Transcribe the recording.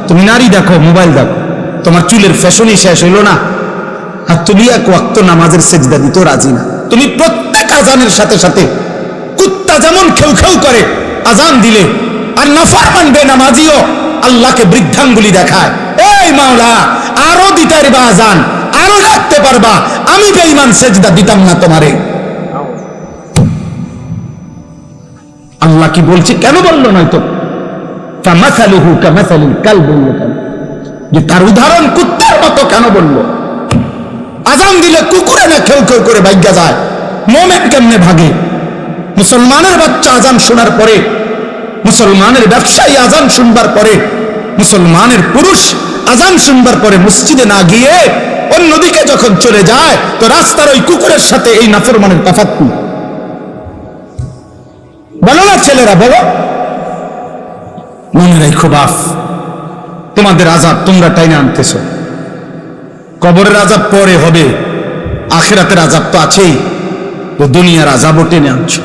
তুমি নারী দেখো, মোবাইল দেখো, তোমার চুলের ফ্যাশনই শেষ হইল না, আর তুমি এক ওয়াক্ত নামাজের সেজদা দিতে রাজি না। তুমি প্রত্যেক আজানের সাথে সাথে কুত্তা যেমন খেউ খেউ করে আজান দিলে, আর নাফরমান বেনামাজিও আল্লাহকে বৃদ্ধাঙ্গুলি দেখায়, এই মাওলা আরো দিতে পারবা আজান, আরো রাখতে পারবা, আমি বেঈমান সেজদা দিতাম না তোমারে। আল্লাহ কি বলছে, কেন বললো নয়তো ফামাসালুহু কামাসালিল কালব, যে তার উদাহরণ কুত্তার মতো কেন বললো? আজান দিলে কুকুরে না খেউ খেউ করে ভাগ্যা যায়, মোমেন কেমনে ভাগে? মুসলমানের বাচ্চা আজান শোনার পরে, মুসলমানের ব্যবসায়ী আজান শুনবার পরে, মুসলমানের পুরুষ আজান শুনবার পরে মসজিদে না গিয়ে অন্যদিকে যখন চলে যায়, তো রাস্তার ওই কুকুরের সাথে এই নাফরমানের তফাৎ কি? বলো না ছেলেরা, বলো। মনে রাখো বাপ, তোমাদের আযাব তোমরা টাইনা আনতেছ। কবরের আযাব পরে হবে, আখিরাতের আযাব তো আছেই, তো দুনিয়ার আযাবও টেনে আনছো।